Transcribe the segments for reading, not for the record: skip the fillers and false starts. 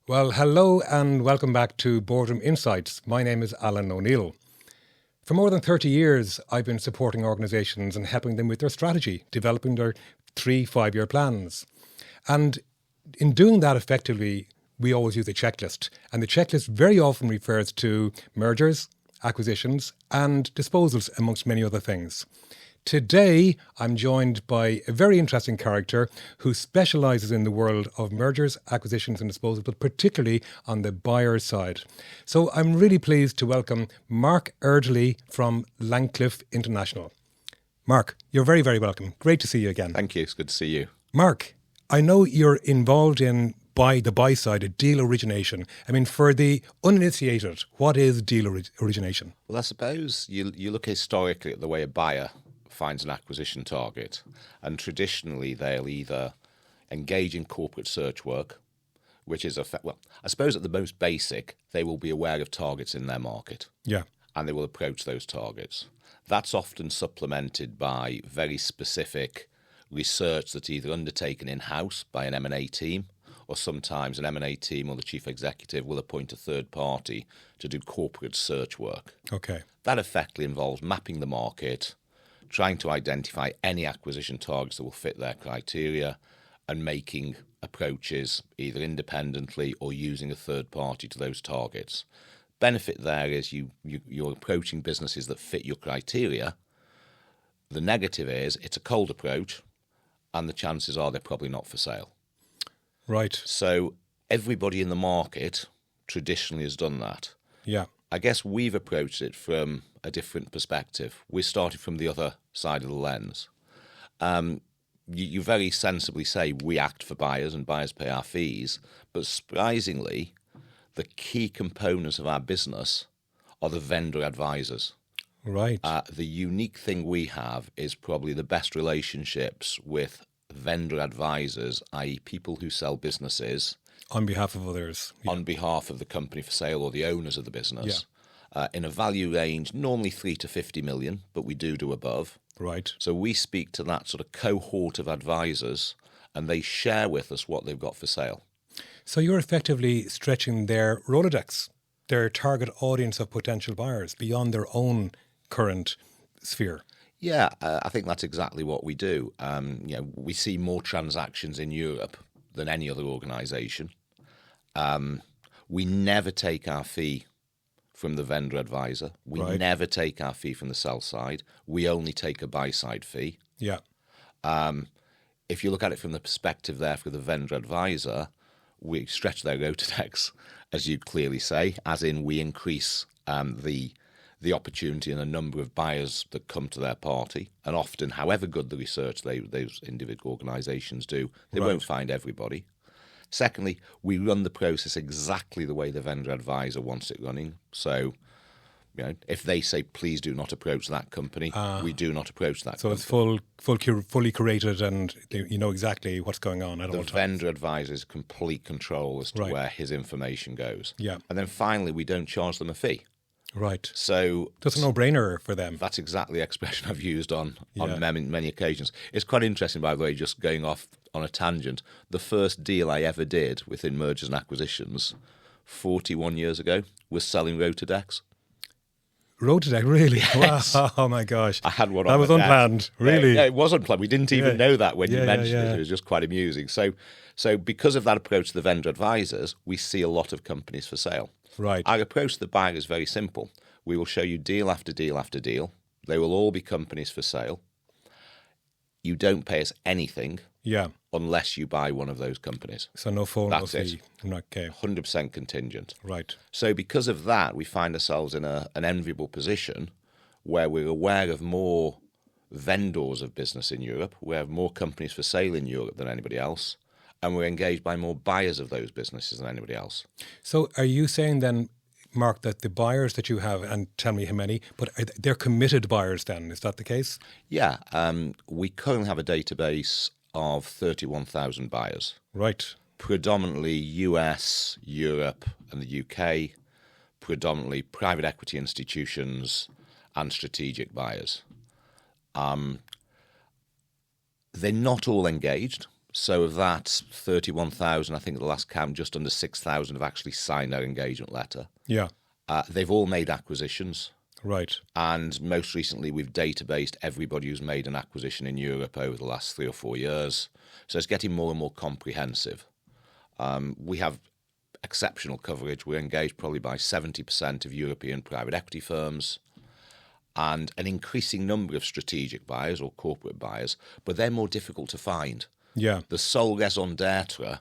Well, hello and welcome back to Boardroom Insights. My name is Alan O'Neill. For more than 30 years, I've been supporting organisations and helping them with their strategy, developing their 3-5-year plans. And in doing that effectively, we always use a checklist. And the checklist very often refers to mergers, acquisitions and disposals, amongst many other things. Today, I'm joined by a very interesting character who specialises in the world of mergers, acquisitions and disposals, but particularly on the buyer side. So I'm really pleased to welcome Mark Eardley from Langcliffe International. Mark, you're very, very welcome. Great to see you again. Thank you. It's good to see you. Mark, I know you're involved in the buy side, deal origination. I mean, for the uninitiated, what is deal origination? Well, I suppose you look historically at the way a buyer finds an acquisition target, and traditionally they'll either engage in corporate search work, which is I suppose at the most basic, they will be aware of targets in their market. Yeah. And they will approach those targets. That's often supplemented by very specific research that's either undertaken in-house by an M&A team, or sometimes an M&A team or the chief executive will appoint a third party to do corporate search work. Okay. That effectively involves mapping the market, trying to identify any acquisition targets that will fit their criteria, and making approaches either independently or using a third party to those targets. Benefit there is you're approaching businesses that fit your criteria. The negative is it's a cold approach, and the chances are they're probably not for sale. Right. So everybody in the market traditionally has done that. Yeah. I guess we've approached it from a different perspective. We started from the other side of the lens. You very sensibly say we act for buyers and buyers pay our fees, but surprisingly, the key components of our business are the vendor advisors. Right. The unique thing we have is probably the best relationships with vendor advisors, i.e. people who sell businesses on behalf of others. Yeah. On behalf of the company for sale or the owners of the business. Yeah. In a value range, normally 3 to 50 million, but we do above. Right. So we speak to that sort of cohort of advisors and they share with us what they've got for sale. So you're effectively stretching their Rolodex, their target audience of potential buyers beyond their own current sphere. Yeah, I think that's exactly what we do. We see more transactions in Europe than any other organisation. We never take our fee from the vendor advisor. We never take our fee from the sell side. We only take a buy side fee. Yeah. If you look at it from the perspective there for the vendor advisor, we stretch their Rolodex, as you clearly say, as in we increase the opportunity and the number of buyers that come to their party. And often, however good the research those individual organisations do, they won't find everybody. Secondly, we run the process exactly the way the vendor advisor wants it running. So, if they say, please do not approach that company, we do not approach that company. So it's fully curated and you know exactly what's going on at all times. The vendor advisor is complete control as to where his information goes. Yeah. And then finally, we don't charge them a fee. Right. So that's a no-brainer for them. That's exactly the expression I've used on many occasions. It's quite interesting, by the way, just going off on a tangent. The first deal I ever did within mergers and acquisitions 41 years ago was selling Rolodex. Rolodex, really? Yes. Wow. Oh my gosh. I had one that on was unplanned, really. Yeah, it was unplanned. We didn't even know that when you mentioned it. It was just quite amusing. So because of that approach to the vendor advisors, we see a lot of companies for sale. Right. Our approach to the buyer is very simple. We will show you deal after deal after deal. They will all be companies for sale. You don't pay us anything unless you buy one of those companies. So no phone, That's no fee. Okay. 100% contingent. Right. So because of that, we find ourselves in an enviable position where we're aware of more vendors of business in Europe. We have more companies for sale in Europe than anybody else. And we're engaged by more buyers of those businesses than anybody else. So are you saying then, Mark, that the buyers that you have, and tell me how many, but they're committed buyers then, is that the case? Yeah. We currently have a database of 31,000 buyers. Right. Predominantly US, Europe and the UK, predominantly private equity institutions and strategic buyers. They're not all engaged. So of that 31,000, I think at the last count, just under 6,000 have actually signed their engagement letter. Yeah. They've all made acquisitions. Right. And most recently, we've databased everybody who's made an acquisition in Europe over the last 3 or 4 years. So it's getting more and more comprehensive. We have exceptional coverage. We're engaged probably by 70% of European private equity firms and an increasing number of strategic buyers or corporate buyers, but they're more difficult to find. Yeah. The sole raison d'etre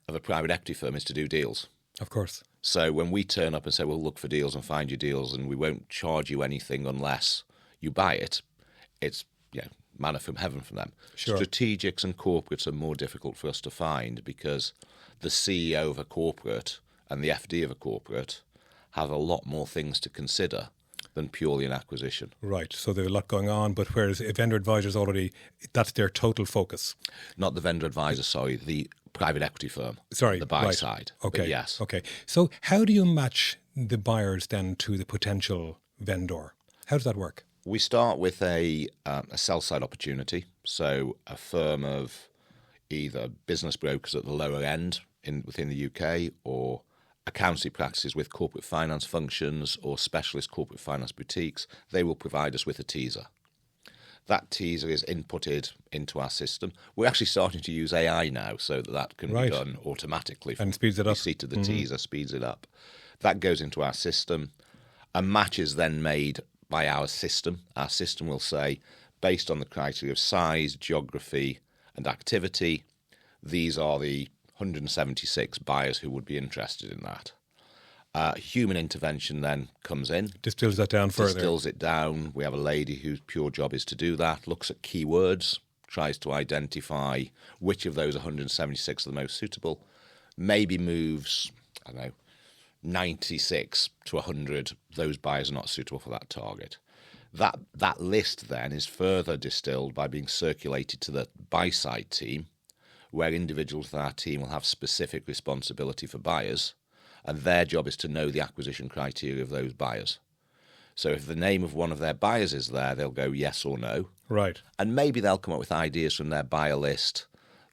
of a private equity firm is to do deals. Of course. So when we turn up and say, we'll look for deals and find you deals and we won't charge you anything unless you buy it, it's manna from heaven from them. Sure. Strategics and corporates are more difficult for us to find because the CEO of a corporate and the FD of a corporate have a lot more things to consider than purely an acquisition. Right. So there's a lot going on, but whereas a vendor advisors already, that's their total focus. Not the vendor advisor, sorry, the private equity firm. Sorry, the buy right. side. Okay. But yes. Okay. So how do you match the buyers then to the potential vendor? How does that work? We start with a sell-side opportunity, so a firm of either business brokers at the lower end within the UK or accountancy practices with corporate finance functions or specialist corporate finance boutiques. They will provide us with a teaser. That teaser is inputted into our system. We're actually starting to use AI now so that can be done automatically. And speeds it up. Receipt of the teaser speeds it up. That goes into our system. A match is then made by our system. Our system will say, based on the criteria of size, geography, and activity, these are the 176 buyers who would be interested in that. Human intervention then comes in. Distills that down further. Distills it down. We have a lady whose pure job is to do that, looks at keywords, tries to identify which of those 176 are the most suitable, maybe moves, 96 to 100, those buyers are not suitable for that target. That list then is further distilled by being circulated to the buy-side team, where individuals in our team will have specific responsibility for buyers, and their job is to know the acquisition criteria of those buyers. So if the name of one of their buyers is there, they'll go yes or no. Right. And maybe they'll come up with ideas from their buyer list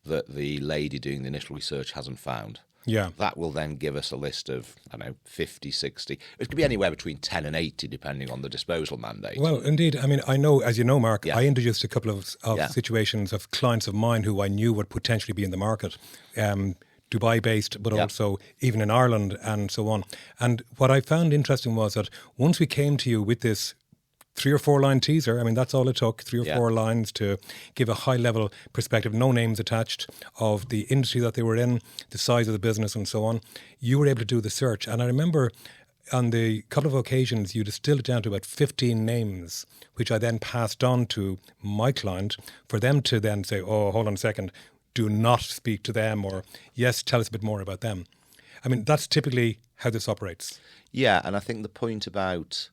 that the lady doing the initial research hasn't found. Yeah. That will then give us a list of, 50, 60. It could be anywhere between 10 and 80, depending on the disposal mandate. Well, indeed. I mean, I know, as you know, Mark, Yeah. I introduced a couple of situations of clients of mine who I knew would potentially be in the market, Dubai-based, but also even in Ireland and so on. And what I found interesting was that once we came to you with this 3 or 4 line teaser, I mean, that's all it took, 3 or 4 lines to give a high level perspective, no names attached, of the industry that they were in, the size of the business and so on. You were able to do the search. And I remember on the couple of occasions you distilled it down to about 15 names, which I then passed on to my client for them to then say, oh, hold on a second, do not speak to them, or yes, tell us a bit more about them. I mean, that's typically how this operates. Yeah, and I think the point about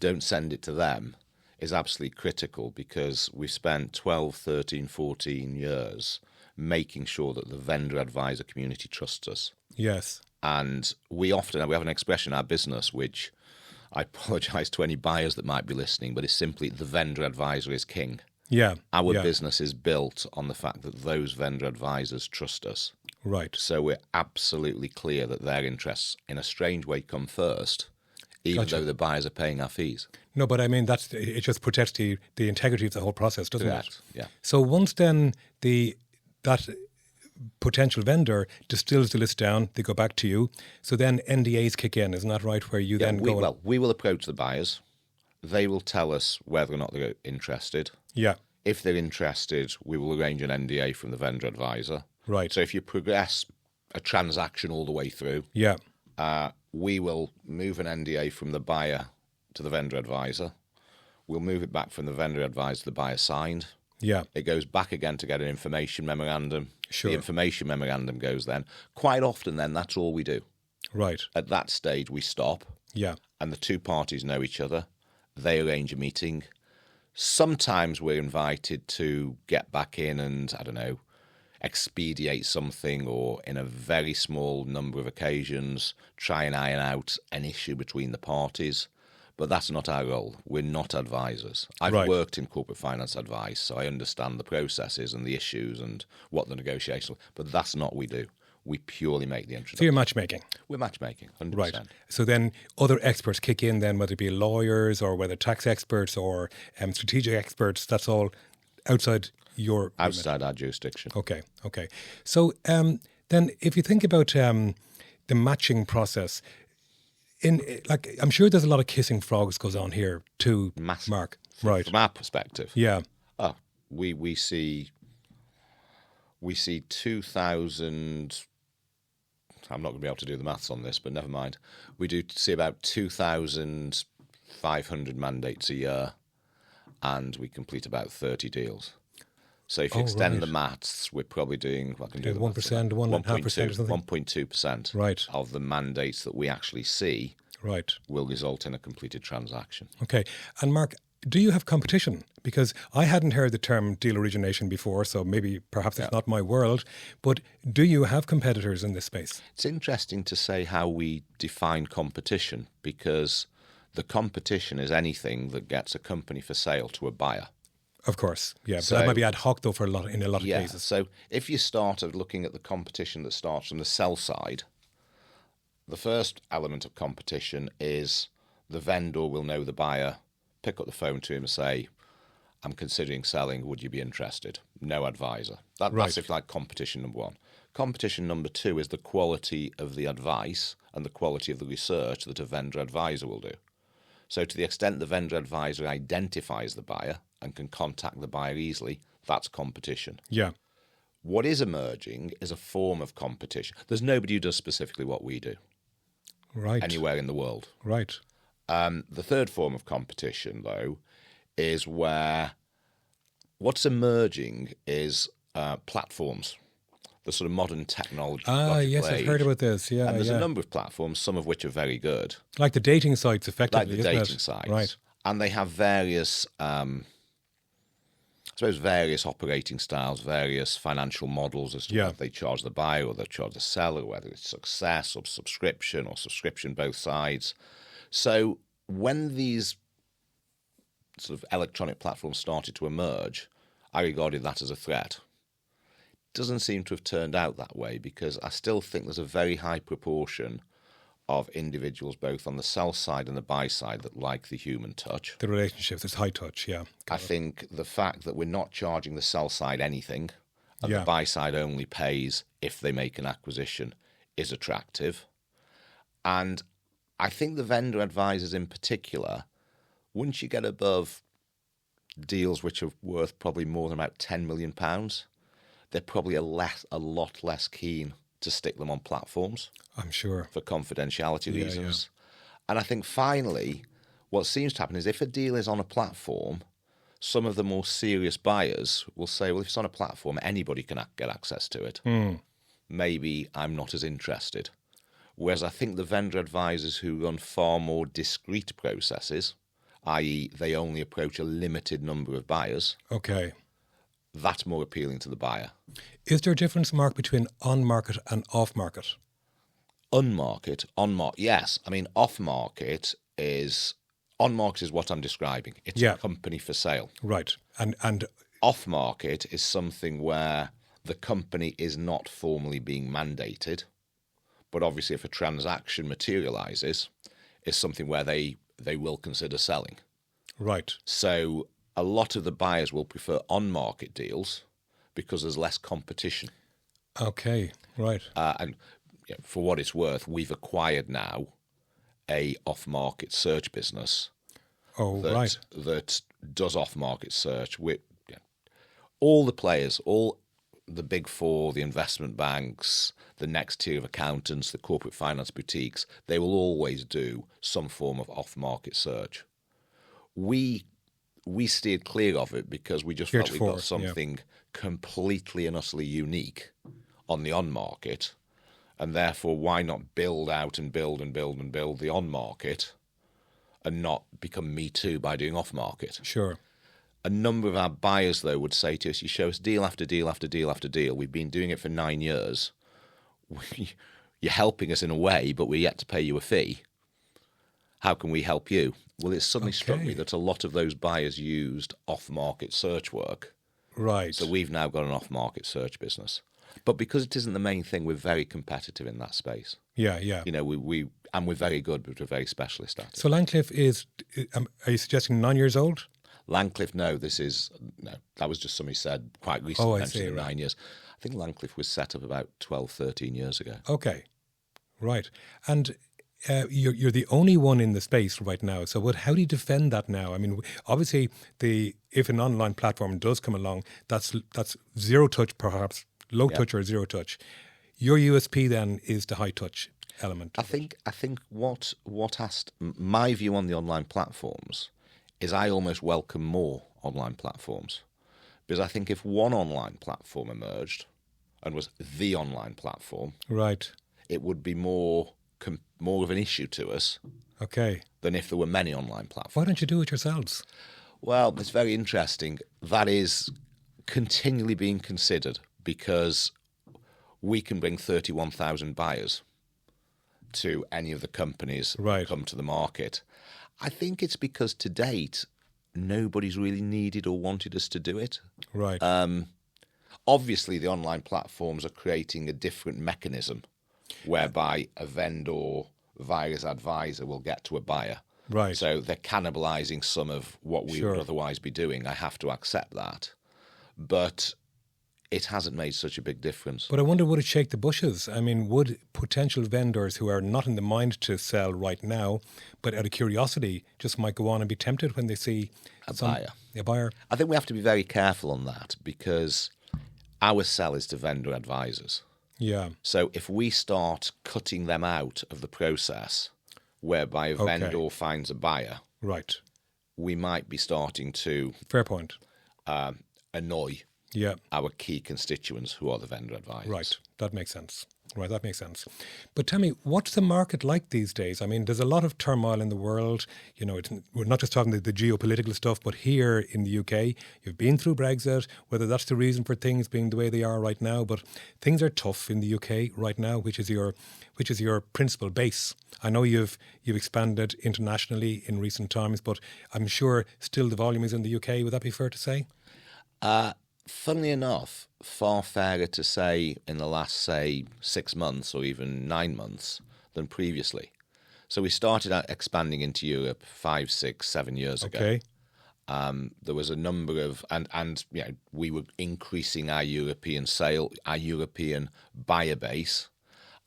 don't send it to them is absolutely critical, because we've spent 12, 13, 14 years making sure that the vendor advisor community trusts us. Yes. And we have an expression in our business, which I apologise to any buyers that might be listening, but it's simply the vendor advisor is king. Yeah. Our business is built on the fact that those vendor advisors trust us. Right. So we're absolutely clear that their interests, in a strange way, come first, even though the buyers are paying our fees. No, but I mean, it just protects the integrity of the whole process, doesn't it? Yeah. So once then that potential vendor distills the list down, they go back to you. So then NDAs kick in, isn't that right? Where you then go... we will approach the buyers. They will tell us whether or not they're interested. Yeah. If they're interested, we will arrange an NDA from the vendor advisor. Right. So if you progress a transaction all the way through, we will move an NDA from the buyer to the vendor advisor. We'll move it back from the vendor advisor to the buyer signed. Yeah. It goes back again to get an information memorandum. Sure. The information memorandum goes then. Quite often then, that's all we do. Right. At that stage, we stop. Yeah. And the two parties know each other. They arrange a meeting. Sometimes we're invited to get back in and, expedite something, or in a very small number of occasions, try and iron out an issue between the parties. But that's not our role. We're not advisors. I've Right. worked in corporate finance advice, so I understand the processes and the issues and what the negotiations. But that's not what we do. We purely make the So introduction. you're matchmaking. We're matchmaking, 100%. Right. So then other experts kick in then, whether it be lawyers or whether tax experts or strategic experts, that's all outside your remit. Outside our jurisdiction. Okay. So then if you think about the matching process, I'm sure there's a lot of kissing frogs goes on here too, Massive. Mark. Right. From our perspective, Yeah. we see 2,000. I'm not going to be able to do the maths on this, but never mind. We do see about 2,500 mandates a year, and we complete about 30 deals. So if you extend the maths, we're probably doing, I can do 1%, 1.5% or something. 1.2% Right. of the mandates that we actually see Right. will result in a completed transaction. Okay. And Mark, do you have competition? Because I hadn't heard the term deal origination before, so perhaps it's not my world. But do you have competitors in this space? It's interesting to say how we define competition, because the competition is anything that gets a company for sale to a buyer. Of course, yeah. But So- that might be ad hoc though in a lot of Yeah. cases. So if you started looking at the competition that starts from the sell side, the first element of competition is the vendor will know the buyer, pick up the phone to him and say, I'm considering selling, would you be interested? No advisor. That's, if you like, competition number one. Competition number two is the quality of the advice and the quality of the research that a vendor advisor will do. So to the extent the vendor advisor identifies the buyer and can contact the buyer easily, that's competition. Yeah. What is emerging is a form of competition. There's nobody who does specifically what we do Right. anywhere in the world. Right. The third form of competition, though, is where what's emerging is platforms, the sort of modern technology. Yes, I've heard about this. Yeah, And there's yeah. a number of platforms, some of which are very good, Like the dating sites, effectively, like the isn't dating it? sites. Right. And they have various, various operating styles, various financial models as to Yeah. whether they charge the buyer or they charge the seller, whether it's success or subscription both sides. So when these sort of electronic platforms started to emerge, I regarded that as a threat. Doesn't seem to have turned out that way, because I still think there's a very high proportion of individuals both on the sell side and the buy side that like the human touch. The relationships, it's high touch, yeah. I think the fact that we're not charging the sell side anything and Yeah. the buy side only pays if they make an acquisition is attractive. And I think the vendor advisors in particular, once you get above deals which are worth probably more than about £10 million, they're probably a lot less keen to stick them on platforms I'm sure. for confidentiality Yeah, reasons. And I think finally, what seems to happen is if a deal is on a platform, some of the more serious buyers will say, well, if it's on a platform, anybody can get access to it. Maybe I'm not as interested. Whereas I think the vendor advisors who run far more discreet processes, i.e. they only approach a limited number of buyers, Okay. that's more appealing to the buyer. Is there a difference, Mark, between on-market and off-market? On-market, yes. I mean, off-market is... On-market is what I'm describing. It's Yeah. a company for sale. Right. And Off-market is something where the company is not formally being mandated, but obviously if a transaction materialises, it's something where they will consider selling. right. So a lot of the buyers will prefer on-market deals because there's less competition. Okay. Right. And for what it's worth, we've acquired now a off-market search business Oh, right. that does off-market search. All the players, all the big four, the investment banks, the next tier of accountants, the corporate finance boutiques, they will always do some form of off-market search. We steered clear of it because we just felt we Heretofore, got something completely and utterly unique on the on-market, and therefore why not build out and build the on-market and not become Me Too by doing off-market? Sure. A number of our buyers, though, would say to us, you show us deal after deal after deal after deal. We've been doing it for 9 years. You're helping us in a way, but we're yet to pay you a fee. how can we help you? Well, it suddenly struck me Okay. that a lot of those buyers used off-market search work. Right. So we've now got an off-market search business. But because it isn't the main thing, we're very competitive in that space. Yeah, yeah. You know, and we're very good, but we're very specialist at it. So Langcliffe is, are you suggesting 9 years old? Langcliffe, no, that was just somebody said quite recently, Oh, I mentioned see, in right. 9 years. I think Langcliffe was set up about 12, 13 years ago. Okay, right. And you're the only one in the space right now. So how do you defend that now? I mean, obviously, if an online platform does come along, that's zero touch, perhaps low touch or zero touch. Your USP then is the high touch element. I think what my view on the online platforms is I almost welcome more online platforms, because I think if one online platform emerged and was the online platform, Right. it would be more of an issue to us Okay. than if there were many online platforms. Why don't you do it yourselves? Well, it's very interesting. That is continually being considered, because we can bring 31,000 buyers to any of the companies Right. that come to the market. I think it's because to date, nobody's really needed or wanted us to do it. Right. Obviously, the online platforms are creating a different mechanism whereby a vendor via his advisor will get to a buyer. Right. So they're cannibalizing some of what we Sure. would otherwise be doing. I have to accept that. But it hasn't made such a big difference. But I wonder, would it shake the bushes? I mean, would potential vendors who are not in the mind to sell right now, but out of curiosity, just might go on and be tempted when they see A buyer. A buyer. I think we have to be very careful on that, because our sell is to vendor advisors. Yeah. So if we start cutting them out of the process, whereby a vendor finds a buyer, Right. we might be starting to Fair point. annoy Yeah. our key constituents, who are the vendor advisors. Right. That makes sense. Right. That makes sense. But tell me, what's the market like these days? I mean, there's a lot of turmoil in the world. You know, we're not just talking the geopolitical stuff, but here in the UK, you've been through Brexit, whether that's the reason for things being the way they are right now. But things are tough in the UK right now, which is your principal base. I know you've expanded internationally in recent times, but I'm sure still the volume is in the UK. Would that be fair to say? Funnily enough, far fairer to say in the last, say, 6 months or even 9 months than previously. So we started out expanding into Europe 5, 6, 7 years ago. Okay. There was a number of, and you know, we were increasing our European buyer base,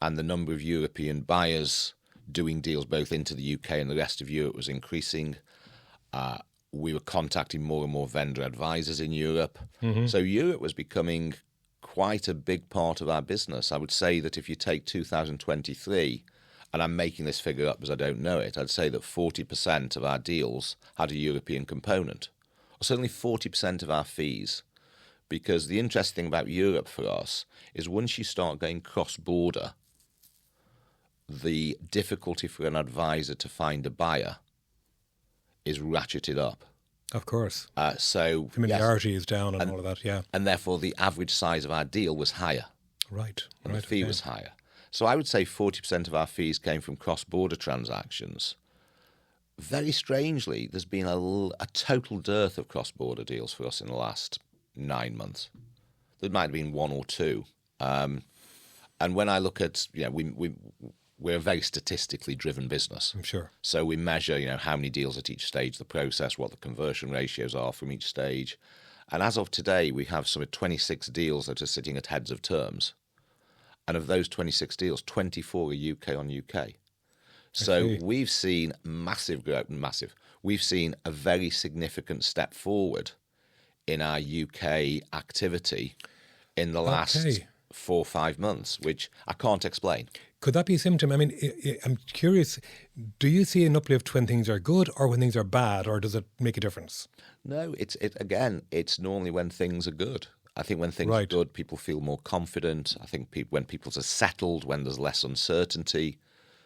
and the number of European buyers doing deals both into the UK and the rest of Europe was increasing. We were contacting more and more vendor advisors in Europe. Mm-hmm. So Europe was becoming quite a big part of our business. I would say that if you take 2023, and I'm making this figure up because I don't know it, I'd say that 40% of our deals had a European component, or certainly 40% of our fees. Because the interesting thing about Europe for us is once you start going cross-border, the difficulty for an advisor to find a buyer is ratcheted up. Of course. So Familiarity is down and all of that, yeah. And therefore the average size of our deal was higher. Right. And right. the fee was higher. So I would say 40% of our fees came from cross-border transactions. Very strangely, there's been a total dearth of cross-border deals for us in the last 9 months. There might have been one or two. And when I look at, we're a very statistically driven business. I'm sure. So we measure, how many deals at each stage of the process, what the conversion ratios are from each stage. And as of today, we have some 26 deals that are sitting at heads of terms. And of those 26 deals, 24 are UK on UK. So we've seen massive growth, We've seen a very significant step forward in our UK activity in the last 4 or 5 months, which I can't explain. Could that be a symptom? I mean, I'm curious, do you see an uplift when things are good or when things are bad, or does it make a difference? No, it's normally when things are good. I think when things are good, people feel more confident. I think when people are settled, when there's less uncertainty,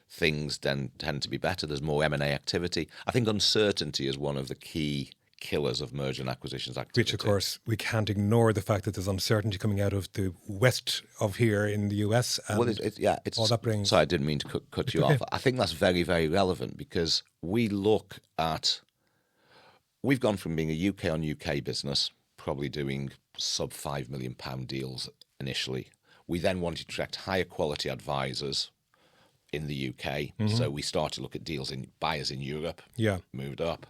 things then tend to be better. There's more M&A activity. I think uncertainty is one of the key killers of merger and acquisitions activity. Which, of course, we can't ignore the fact that there's uncertainty coming out of the west of here in the US. And well, it's all that brings... Sorry, I didn't mean to cut you off. I think that's very, very relevant because we look at... We've gone from being a UK on UK business, probably doing sub £5 million deals initially. We then wanted to attract higher quality advisors in the UK. So we started to look at deals in buyers in Europe, moved up.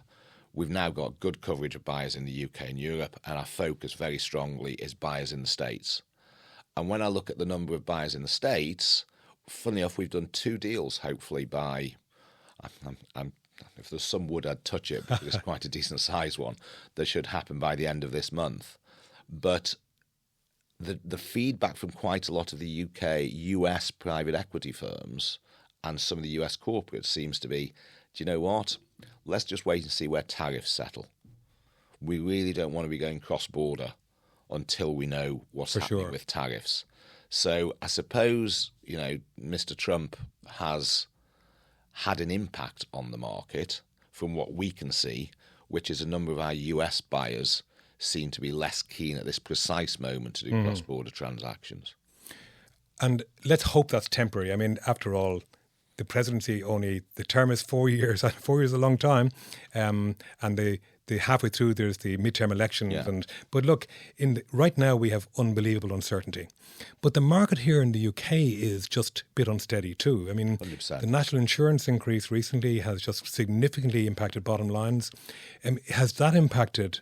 We've now got good coverage of buyers in the UK and Europe, and our focus very strongly is buyers in the States. And when I look at the number of buyers in the States, funny enough, we've done 2 deals, hopefully by... if there's some wood, I'd touch it, because it's quite a decent size one that should happen by the end of this month. But the feedback from quite a lot of the UK, US private equity firms and some of the US corporates seems to be, do you know what? Let's just wait and see where tariffs settle. We really don't want to be going cross-border until we know what's happening with tariffs. So I suppose, Mr. Trump has had an impact on the market from what we can see, which is a number of our US buyers seem to be less keen at this precise moment to do cross-border transactions. And let's hope that's temporary. I mean, after all, the presidency the term is 4 years. 4 years is a long time. And the halfway through, there's the midterm elections. Yeah. But look, right now we have unbelievable uncertainty. But the market here in the UK is just a bit unsteady too. I mean, 100%. The national insurance increase recently has just significantly impacted bottom lines. Has that impacted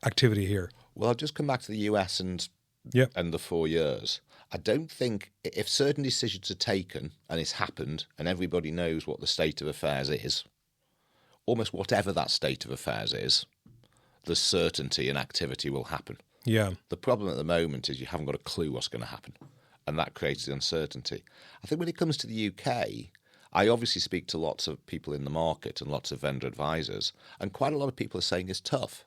activity here? Well, I'll just come back to the US and the 4 years. I don't think if certain decisions are taken and it's happened and everybody knows what the state of affairs is, almost whatever that state of affairs is, the certainty and activity will happen. Yeah. The problem at the moment is you haven't got a clue what's going to happen, and that creates the uncertainty. I think when it comes to the UK, I obviously speak to lots of people in the market and lots of vendor advisors, and quite a lot of people are saying it's tough.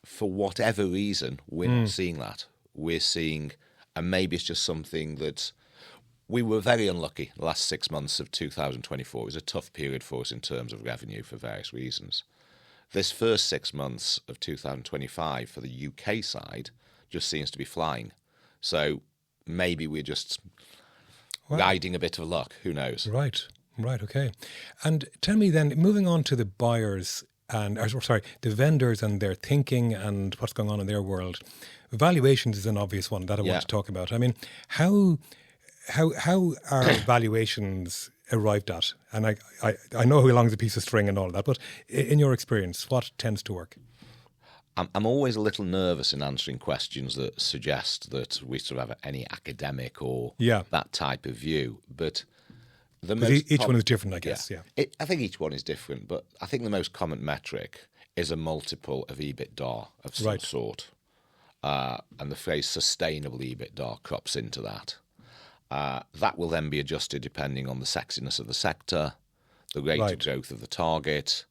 For whatever reason, we're not seeing that. We're seeing... And maybe it's just something that we were very unlucky the last 6 months of 2024. It was a tough period for us in terms of revenue for various reasons. This first 6 months of 2025 for the UK side just seems to be flying. So maybe we're just riding a bit of luck. Who knows? Right, okay. And tell me then, moving on to the buyers the vendors and their thinking and what's going on in their world. Valuations is an obvious one that I want to talk about. I mean, how are valuations arrived at? And I know how long is a piece of string and all that, but in your experience, what tends to work? I'm always a little nervous in answering questions that suggest that we sort of have any academic or that type of view, but each one is different, I guess. I think each one is different, but I think the most common metric is a multiple of EBITDA of some sort. And the phrase sustainable EBITDA crops into that. That will then be adjusted depending on the sexiness of the sector, the rate of growth of the target,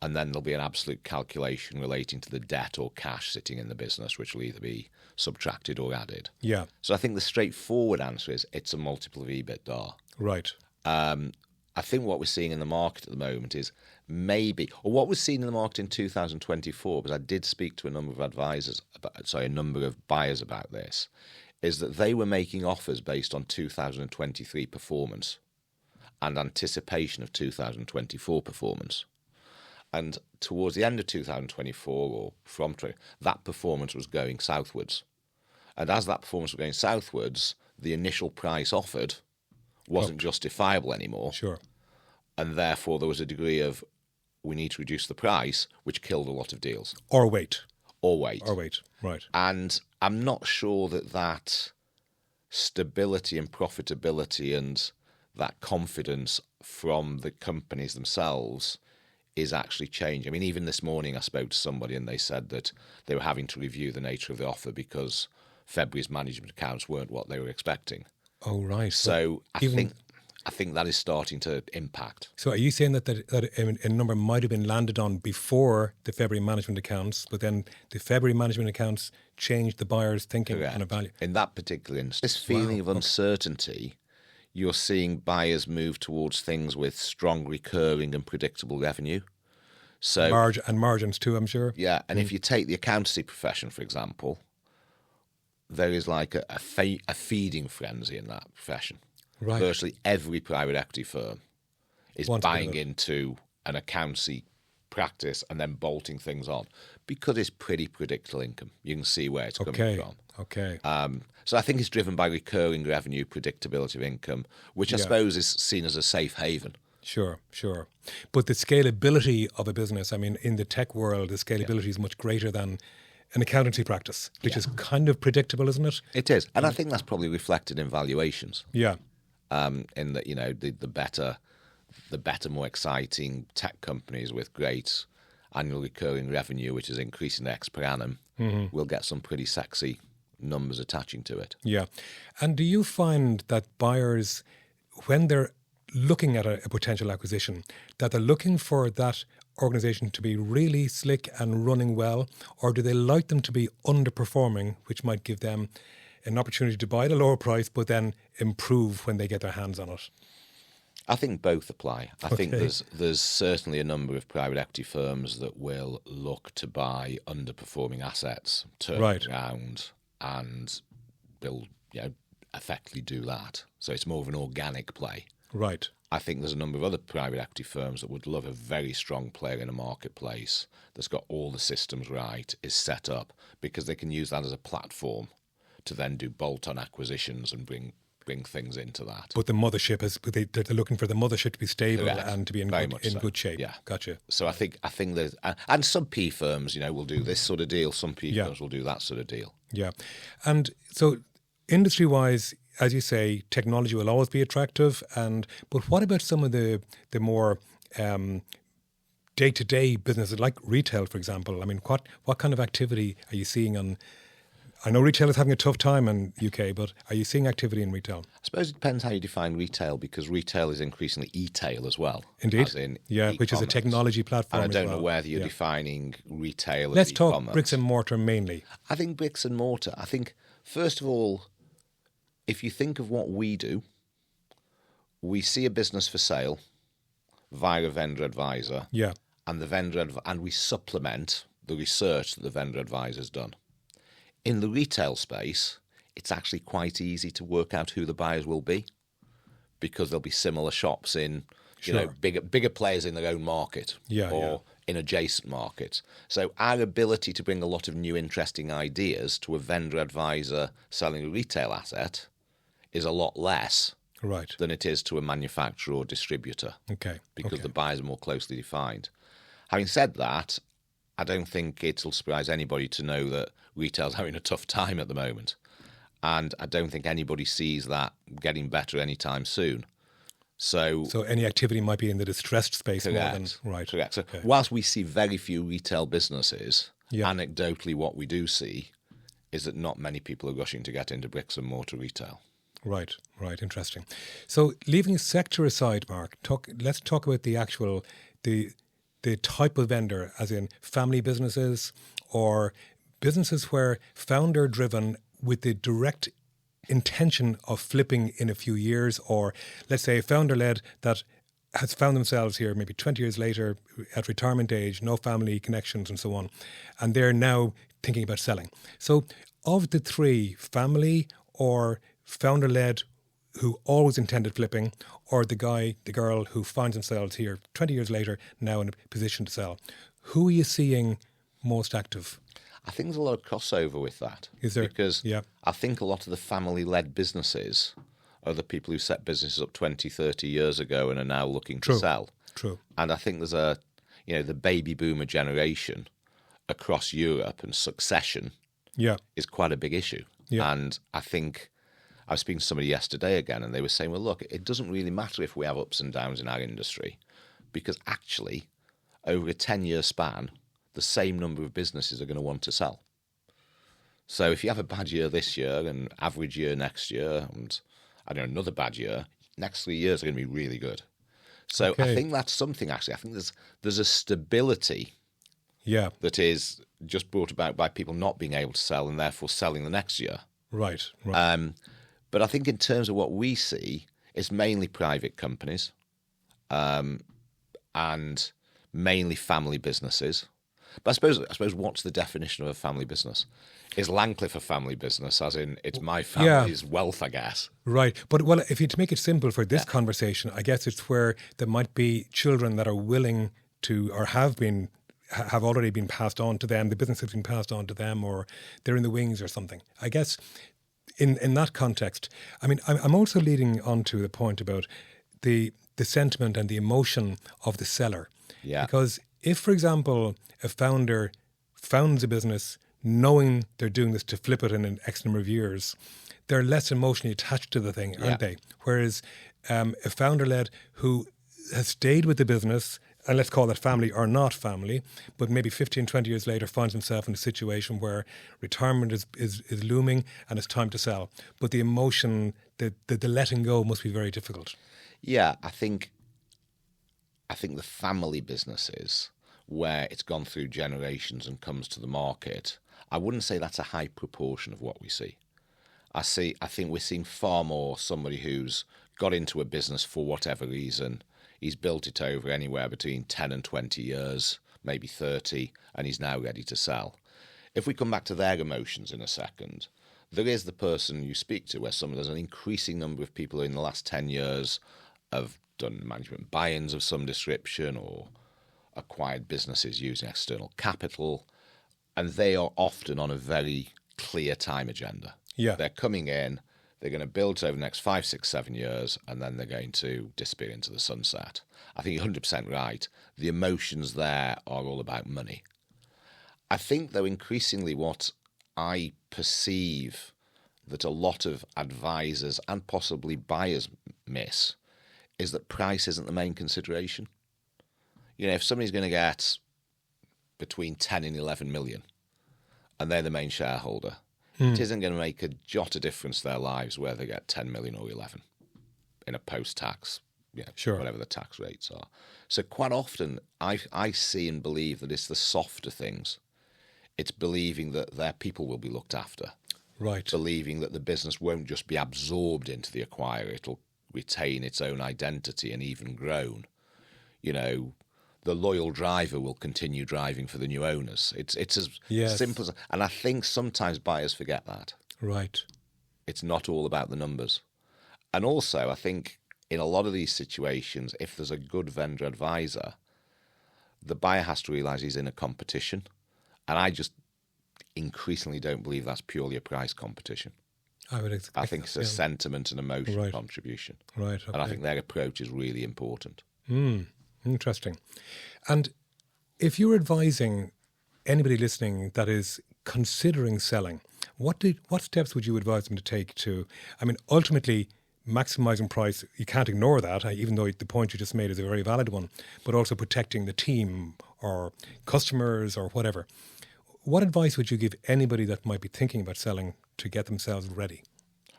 and then there'll be an absolute calculation relating to the debt or cash sitting in the business, which will either be subtracted or added. Yeah. So I think the straightforward answer is it's a multiple of EBITDA. Right. I think what we're seeing in the market at the moment is what was seen in the market in 2024, because I did speak to a number of buyers about this, is that they were making offers based on 2023 performance and anticipation of 2024 performance. And towards the end of 2024 or from that performance was going southwards. And as that performance was going southwards, the initial price offered wasn't justifiable anymore. Sure. And therefore there was a degree of we need to reduce the price, which killed a lot of deals. Or wait, right. And I'm not sure that stability and profitability and that confidence from the companies themselves is actually changing. I mean, even this morning I spoke to somebody and they said that they were having to review the nature of the offer because February's management accounts weren't what they were expecting. Oh, right. So I think that is starting to impact. So are you saying that a number might have been landed on before the February management accounts, but then the February management accounts changed the buyer's thinking and a value? In that particular instance, this feeling of uncertainty, you're seeing buyers move towards things with strong recurring and predictable revenue. So margins too, I'm sure. yeah, and if you take the accountancy profession, for example, there is like a feeding frenzy in that profession. Right. Virtually every private equity firm is Wants a bit buying of it. into an accountancy practice and then bolting things on because it's pretty predictable income. You can see where it's coming from. Okay. So I think it's driven by recurring revenue, predictability of income, which I suppose is seen as a safe haven. Sure. But the scalability of a business, I mean, in the tech world, the scalability is much greater than an accountancy practice, which is kind of predictable, isn't it? It is. And I think that's probably reflected in valuations. Yeah. In that, the better, more exciting tech companies with great annual recurring revenue, which is increasing X per annum, will get some pretty sexy numbers attaching to it. Yeah. And do you find that buyers, when they're looking at a potential acquisition, that they're looking for that organisation to be really slick and running well, or do they like them to be underperforming, which might give them an opportunity to buy at a lower price, but then improve when they get their hands on it? I think both apply. I think there's certainly a number of private equity firms that will look to buy underperforming assets, turn around and build, effectively do that. So it's more of an organic play. Right. I think there's a number of other private equity firms that would love a very strong player in a marketplace that's got all the systems right, is set up, because they can use that as a platform to then do bolt-on acquisitions and bring things into that. But the mothership they're looking for the mothership to be stable and to be in good shape. Yeah, gotcha. So I think there's and some P firms, will do this sort of deal. Some P firms will do that sort of deal. Yeah, and so industry-wise, as you say, technology will always be attractive. But what about some of the more day-to-day businesses like retail, for example? I mean, what kind of activity are you seeing on? I know retail is having a tough time in UK, but are you seeing activity in retail? I suppose it depends how you define retail, because retail is increasingly e-tail as well. Indeed. As in which is a technology platform. And I don't know whether you're defining retail as Let's e-commerce. talk bricks and mortar mainly. I think bricks and mortar. I think, first of all, if you think of what we do, we see a business for sale via a vendor advisor. Yeah. And and we supplement the research that the vendor advisor's done. In the retail space, it's actually quite easy to work out who the buyers will be, because there'll be similar shops in, bigger players in their own market in adjacent markets. So our ability to bring a lot of new interesting ideas to a vendor advisor selling a retail asset is a lot less than it is to a manufacturer or distributor. Okay. Because the buyers are more closely defined. Having said that, I don't think it'll surprise anybody to know that retail's having a tough time at the moment. And I don't think anybody sees that getting better anytime soon. So any activity might be in the distressed space more than... Right. Correct. So whilst we see very few retail businesses, anecdotally what we do see is that not many people are rushing to get into bricks and mortar retail. Right. Interesting. So leaving sector aside, Mark, let's talk about the actual... the type of vendor, as in family businesses or businesses where founder-driven with the direct intention of flipping in a few years, or let's say founder-led that has found themselves here maybe 20 years later at retirement age, no family connections and so on, and they're now thinking about selling. So of the three, family or founder-led who always intended flipping, or the girl who finds themselves here 20 years later now in a position to sell, who are you seeing most active? I think there's a lot of crossover with that. Is there? Because I think a lot of the family-led businesses are the people who set businesses up 20, 30 years ago and are now looking to sell. True. And I think there's the baby boomer generation across Europe, and succession is quite a big issue. Yeah. And I think I was speaking to somebody yesterday again, and they were saying, well, look, it doesn't really matter if we have ups and downs in our industry, because actually, over a 10-year span, the same number of businesses are going to want to sell. So if you have a bad year this year, and average year next year, and another bad year, next 3 years are going to be really good. So I think that's something, actually. I think there's a stability that is just brought about by people not being able to sell and therefore selling the next year. Right. But I think in terms of what we see, it's mainly private companies, and mainly family businesses. But I suppose what's the definition of a family business? Is Langcliffe a family business, as in it's my family's wealth, I guess? Right. But, well, if you to make it simple for this conversation, I guess it's where there might be children that are willing to, or have already been passed on to them, the business has been passed on to them, or they're in the wings or something. I guess in that context, I mean, I'm also leading on to the point about the sentiment and the emotion of the seller. Yeah. Because if, for example, a founder founds a business knowing they're doing this to flip it in an X number of years, they're less emotionally attached to the thing, aren't they? Whereas a founder-led who has stayed with the business, and let's call that family or not family, but maybe 15, 20 years later finds himself in a situation where retirement is looming and it's time to sell. But the emotion, the letting go must be very difficult. Yeah, I think the family businesses where it's gone through generations and comes to the market, I wouldn't say that's a high proportion of what we see. I think we're seeing far more somebody who's got into a business for whatever reason. He's built it over anywhere between 10 and 20 years, maybe 30, and he's now ready to sell. If we come back to their emotions in a second, there is the person you speak to where there's an increasing number of people who in the last 10 years have done management buy-ins of some description or acquired businesses using external capital, and they are often on a very clear time agenda. Yeah. They're coming in, they're going to build over the next 5, 6, 7 years, and then they're going to disappear into the sunset. I think you're 100% right. The emotions there are all about money. I think, though, increasingly what I perceive that a lot of advisors and possibly buyers miss is that price isn't the main consideration. You know, if somebody's going to get between 10 and 11 million and they're the main shareholder, it isn't going to make a jot of difference to their lives whether they get 10 million or 11 in a post-tax, whatever the tax rates are. So quite often I see and believe that it's the softer things. It's believing that their people will be looked after. Right. Believing that the business won't just be absorbed into the acquirer. It'll retain its own identity and even grown. You know, the loyal driver will continue driving for the new owners. It's as simple as... And I think sometimes buyers forget that. Right. It's not all about the numbers. And also, I think in a lot of these situations, if there's a good vendor advisor, the buyer has to realise he's in a competition. And I just increasingly don't believe that's purely a price competition. I think it's a sentiment and emotion contribution. Right. Okay. And I think their approach is really important. Interesting. And if you're advising anybody listening that is considering selling, what steps would you advise them to take to, I mean, ultimately maximizing price, you can't ignore that, even though the point you just made is a very valid one, but also protecting the team or customers or whatever. What advice would you give anybody that might be thinking about selling to get themselves ready?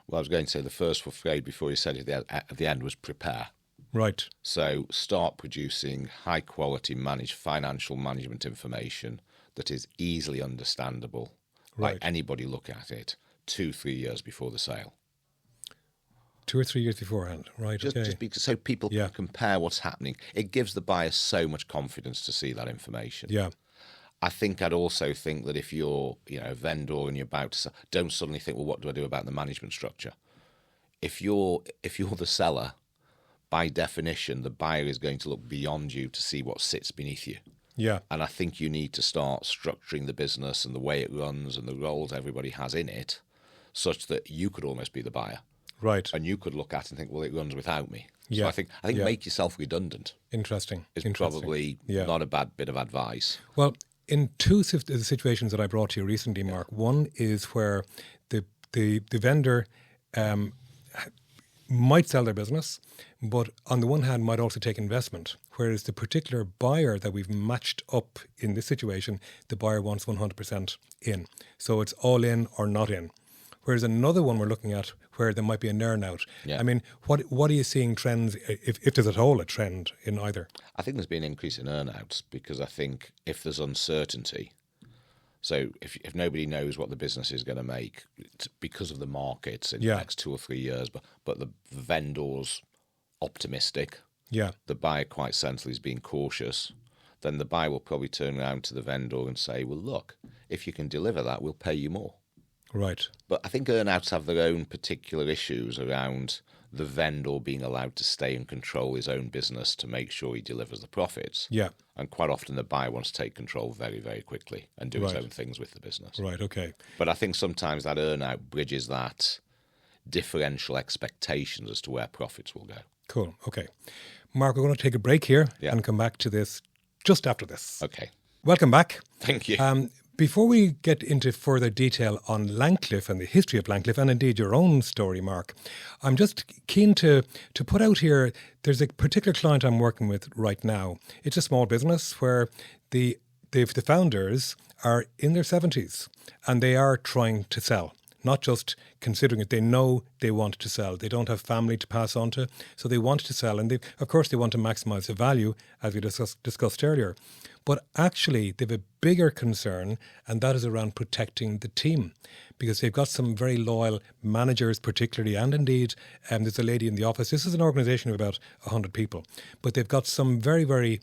Well, I was going to say the first phrase before you said it at the end was prepare. Right. So start producing high quality financial management information that is easily understandable by anybody look at it 2-3 years before the sale. 2 or 3 years beforehand, right? Just so people can compare what's happening. It gives the buyer so much confidence to see that information. Yeah. I think I'd also think that if you're, a vendor and you're about to sell, don't suddenly think, well, what do I do about the management structure? If you're the seller, by definition, the buyer is going to look beyond you to see what sits beneath you. Yeah. And I think you need to start structuring the business and the way it runs and the roles everybody has in it such that you could almost be the buyer. Right. And you could look at it and think, well, it runs without me. Yeah. So I think make yourself redundant. Interesting. Is probably not a bad bit of advice. Well, in two of the situations that I brought to you recently, Mark, one is where the vendor might sell their business, but on the one hand might also take investment, whereas the particular buyer that we've matched up in this situation, the buyer wants 100% in. So it's all in or not in. Whereas another one we're looking at where there might be an earn-out. Yeah. I mean, what are you seeing trends, if there's at all a trend in either? I think there's been an increase in earn-outs because I think if there's uncertainty, so if nobody knows what the business is going to make because of the markets in the next 2 or 3 years, but the vendor's optimistic, the buyer quite sensibly is being cautious, then the buyer will probably turn around to the vendor and say, well, look, if you can deliver that, we'll pay you more. Right. But I think earn-outs have their own particular issues around the vendor being allowed to stay and control his own business to make sure he delivers the profits. Yeah. And quite often the buyer wants to take control very, very quickly and do his own things with the business. Right, okay. But I think sometimes that earn-out bridges that differential expectations as to where profits will go. Cool, okay. Mark, we're going to take a break here and come back to this just after this. Okay. Welcome back. Thank you. Before we get into further detail on Langcliffe and the history of Langcliffe, and indeed your own story, Mark, I'm just keen to put out here, there's a particular client I'm working with right now. It's a small business where the founders are in their 70s and they are trying to sell. Not just considering it, they know they want to sell. They don't have family to pass on to, so they want to sell. And of course, they want to maximise the value, as we discussed earlier. But actually, they have a bigger concern, and that is around protecting the team, because they've got some very loyal managers particularly, and indeed, there's a lady in the office. This is an organisation of about 100 people, but they've got some very, very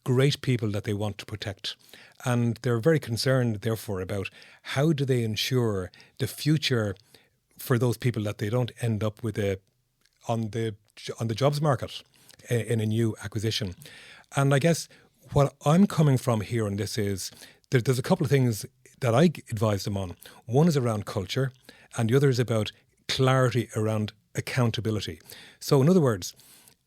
great people that they want to protect. And they're very concerned, therefore, about how do they ensure the future for those people, that they don't end up with on the jobs market in a new acquisition. And I guess what I'm coming from here on this is there's a couple of things that I advise them on. One is around culture, and the other is about clarity around accountability. So in other words,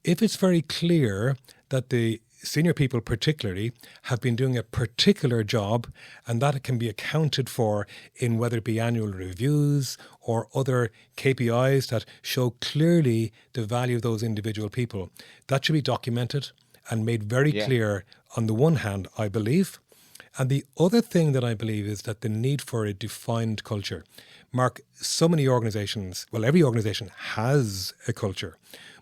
if it's very clear that the senior people particularly have been doing a particular job, and that it can be accounted for in whether it be annual reviews or other KPIs that show clearly the value of those individual people, that should be documented and made very clear on the one hand, I believe. And the other thing that I believe is that the need for a defined culture. Mark, so many organisations, well, every organisation has a culture,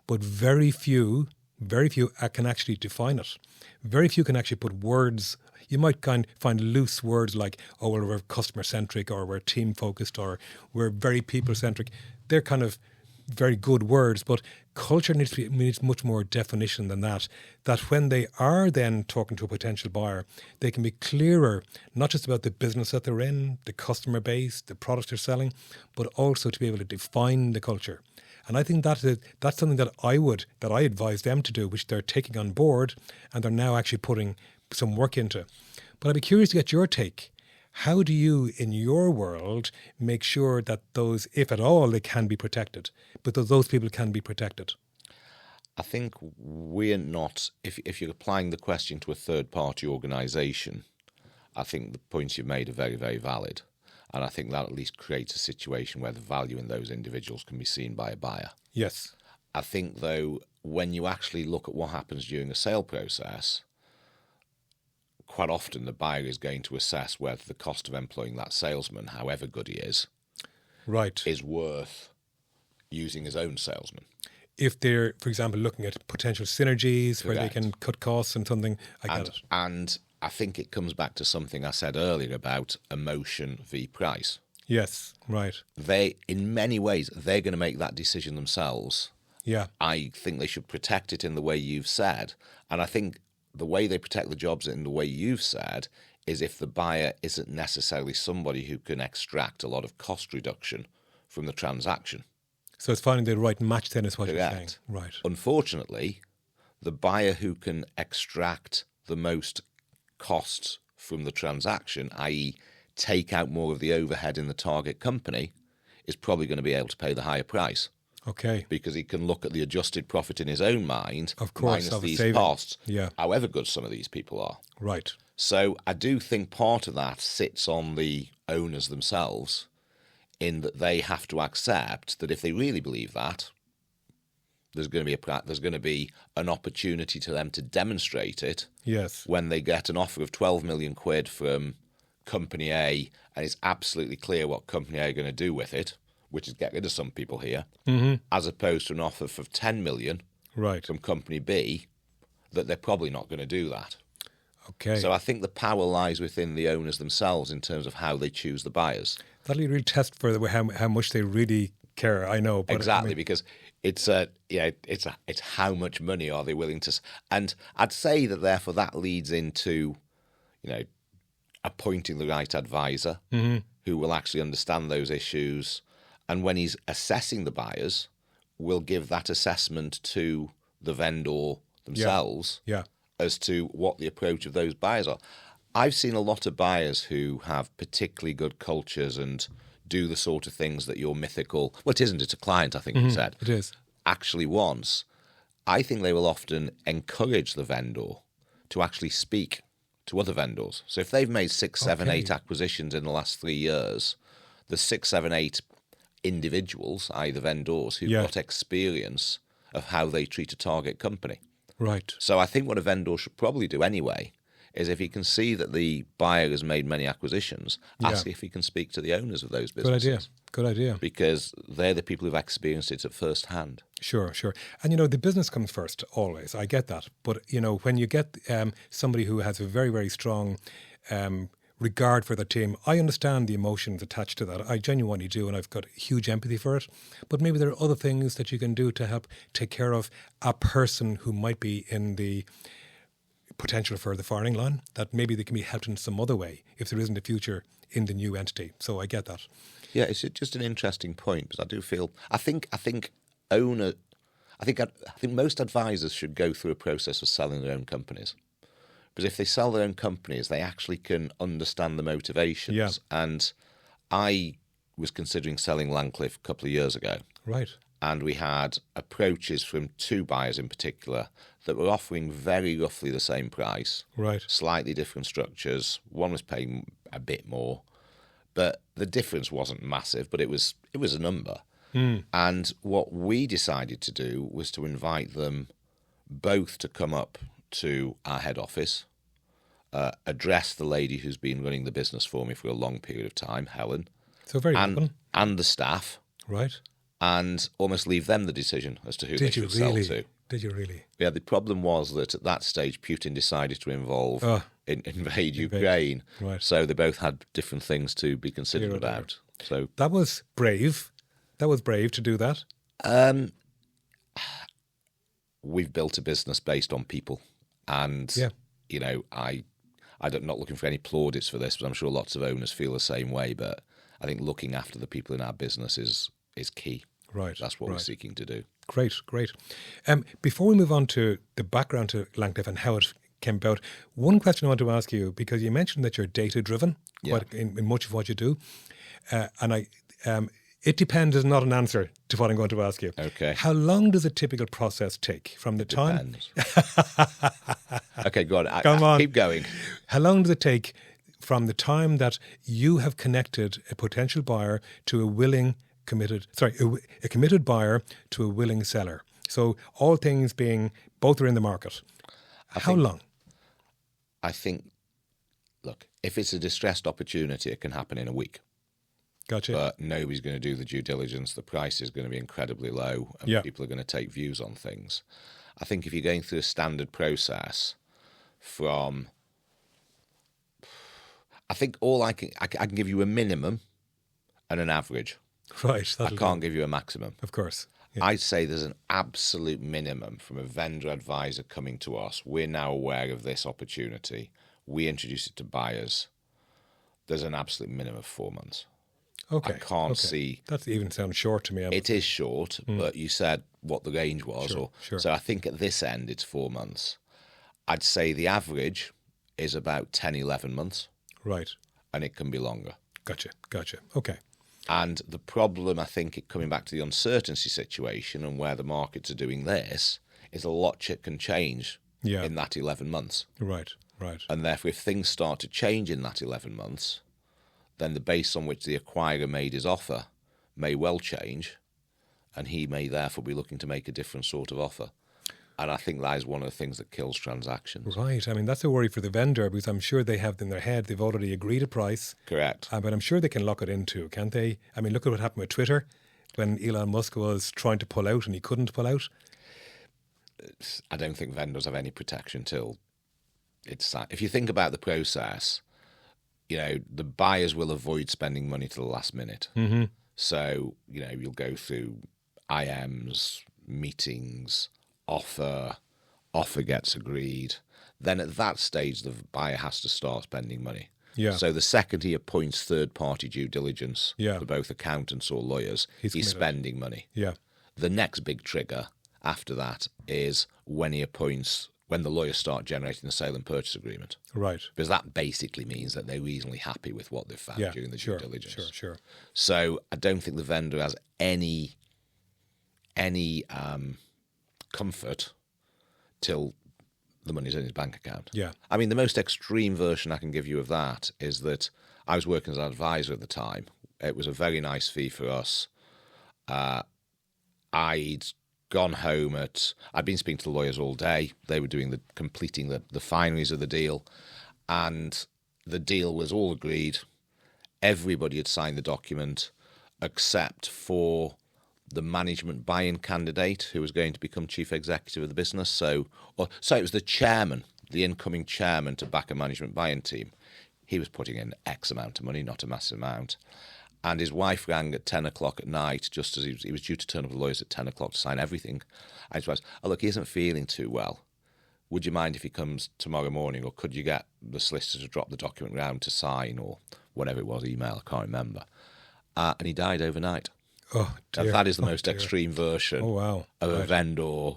but very few can actually define it. Very few can actually put words. You might find loose words like, oh, well, we're customer-centric, or we're team-focused, or we're very people-centric. They're kind of very good words, but culture needs much more definition than that. That when they are then talking to a potential buyer, they can be clearer, not just about the business that they're in, the customer base, the products they're selling, but also to be able to define the culture. And I think that's something that I advise them to do, which they're taking on board, and they're now actually putting some work into. But I'd be curious to get your take. How do you, in your world, make sure that those, if at all, they can be protected, but that those people can be protected? I think we're not, if you're applying the question to a third-party organisation, I think the points you've made are very, very valid. And I think that at least creates a situation where the value in those individuals can be seen by a buyer. Yes. I think, though, when you actually look at what happens during a sale process, quite often the buyer is going to assess whether the cost of employing that salesman, however good he is, is worth using his own salesman. If they're, for example, looking at potential synergies where they can cut costs and something, I get it. And I think it comes back to something I said earlier about emotion v price. Yes, right. In many ways, they're going to make that decision themselves. Yeah. I think they should protect it in the way you've said. And I think the way they protect the jobs in the way you've said is if the buyer isn't necessarily somebody who can extract a lot of cost reduction from the transaction. So it's finding the right match then is what Correct. You're saying. Right. Unfortunately, the buyer who can extract the most costs from the transaction, i.e. take out more of the overhead in the target company, is probably going to be able to pay the higher price. Okay. Because he can look at the adjusted profit in his own mind, of course, minus these costs, however good some of these people are. Right. So I do think part of that sits on the owners themselves, in that they have to accept that if they really believe that, there's going to be an opportunity to them to demonstrate it. Yes. When they get an offer of 12 million quid from Company A, and it's absolutely clear what Company A are going to do with it, which is get rid of some people here, as opposed to an offer for 10 million from Company B, that they're probably not going to do that. Okay. So I think the power lies within the owners themselves in terms of how they choose the buyers. That'll be a real test for how much they really care. I know, but exactly, because it's how much money are they willing to, and I'd say that therefore that leads into, appointing the right advisor who will actually understand those issues, and when he's assessing the buyers, will give that assessment to the vendor themselves as to what the approach of those buyers are. I've seen a lot of buyers who have particularly good cultures and do the sort of things that your mythical, well, it isn't, it's a client, I think you said. It is. Actually wants. I think they will often encourage the vendor to actually speak to other vendors. So if they've made 6, 7, 8 acquisitions in the last 3 years, the 6, 7, 8 individuals, i.e. the vendors, who've got experience of how they treat a target company. Right. So I think what a vendor should probably do anyway is, if he can see that the buyer has made many acquisitions, ask if he can speak to the owners of those businesses. Good idea. Because they're the people who've experienced it at first hand. Sure. And, the business comes first, always. I get that. But, when you get somebody who has a very, very strong regard for the team, I understand the emotions attached to that. I genuinely do, and I've got huge empathy for it. But maybe there are other things that you can do to help take care of a person who might be in the potential for the firing line, that maybe they can be helped in some other way if there isn't a future in the new entity. So I get that. Yeah, it's just an interesting point, because I do feel, I think most advisors should go through a process of selling their own companies. Because if they sell their own companies, they actually can understand the motivations. Yeah. And I was considering selling Langcliffe a couple of years ago. Right. And we had approaches from 2 buyers in particular that were offering very roughly the same price. Right. Slightly different structures. One was paying a bit more, but the difference wasn't massive, but it was a number. And what we decided to do was to invite them both to come up to our head office, address the lady who's been running the business for me for a long period of time, Helen. So very open. And the staff. Right. And almost leave them the decision as to who they should sell to. Did you really? Yeah, the problem was that at that stage, Putin decided to invade Ukraine. Right. So they both had different things to be considered about. So that was brave. That was brave to do that. We've built a business based on people. And, I'm not looking for any plaudits for this, but I'm sure lots of owners feel the same way. But I think looking after the people in our business is key. Right. That's what we're seeking to do. Great. Before we move on to the background to Langcliffe and how it came about, one question I want to ask you, because you mentioned that you're data-driven in much of what you do. It depends is not an answer to what I'm going to ask you. Okay. How long does a typical process take from the time? Okay, go on. Come on. Keep going. How long does it take from the time that you have connected a potential buyer to a committed buyer to a willing seller? So all things being, both are in the market. How long? I think, look, if it's a distressed opportunity, it can happen in a week. Gotcha. But nobody's going to do the due diligence. The price is going to be incredibly low, and people are going to take views on things. I think if you're going through a standard process I think I can give you a minimum and an average. Right. I can't give you a maximum. Of course. Yeah. I'd say there's an absolute minimum from a vendor advisor coming to us. We're now aware of this opportunity. We introduce it to buyers. There's an absolute minimum of 4 months. Okay. I can't see. That even sounds short to me. It is short, but you said what the range was. Sure. So I think at this end, it's 4 months. I'd say the average is about 10, 11 months. Right. And it can be longer. Gotcha. Okay. And the problem, I think, coming back to the uncertainty situation and where the markets are doing this, is a lot can change in that 11 months. Right. And therefore, if things start to change in that 11 months, then the base on which the acquirer made his offer may well change, and he may therefore be looking to make a different sort of offer. And I think that is one of the things that kills transactions. Right. I mean, that's a worry for the vendor, because I'm sure they have in their head, they've already agreed a price. Correct. But I'm sure they can lock it in too, can't they? I mean, look at what happened with Twitter when Elon Musk was trying to pull out and he couldn't pull out. I don't think vendors have any protection till it's signed. If you think about the process, the buyers will avoid spending money to the last minute. Mm-hmm. So, you'll go through IMs, meetings, offer gets agreed. Then at that stage, the buyer has to start spending money. Yeah. So the second he appoints third-party due diligence Yeah. for both accountants or lawyers, he's committed. spending money. Yeah. The next big trigger after that is when the lawyers start generating the sale and purchase agreement. Right. Because that basically means that they're reasonably happy with what they've found during the due diligence. Sure. So I don't think the vendor has any comfort till the money's in his bank account. Yeah. I mean, the most extreme version I can give you of that is that I was working as an advisor at the time. It was a very nice fee for us. I'd gone home I'd been speaking to the lawyers all day. They were completing the fineries of the deal, and the deal was all agreed. Everybody had signed the document except for the management buy-in candidate who was going to become chief executive of the business. So it was the chairman, the incoming chairman, to back a management buy-in team. He was putting in X amount of money, not a massive amount. And his wife rang at 10 o'clock at night, just as he was due to turn up with the lawyers at 10 o'clock to sign everything. I just asked, look, he isn't feeling too well. Would you mind if he comes tomorrow morning, or could you get the solicitor to drop the document round to sign, or whatever it was, email, I can't remember. And he died overnight. Oh, dear. That is the most extreme version of a vendor,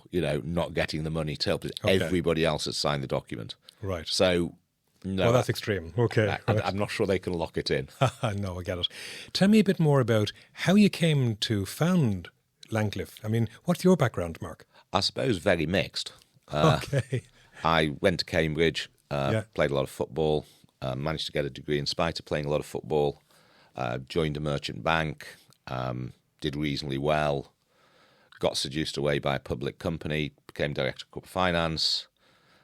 not getting the money till everybody else has signed the document. Right. So, no. Well, that's extreme. Okay. I'm not sure they can lock it in. No, I get it. Tell me a bit more about how you came to found Langcliffe. I mean, what's your background, Mark? I suppose very mixed. Okay. I went to Cambridge, played a lot of football, managed to get a degree in spite of playing a lot of football, joined a merchant bank, did reasonably well, got seduced away by a public company, became director of corporate finance,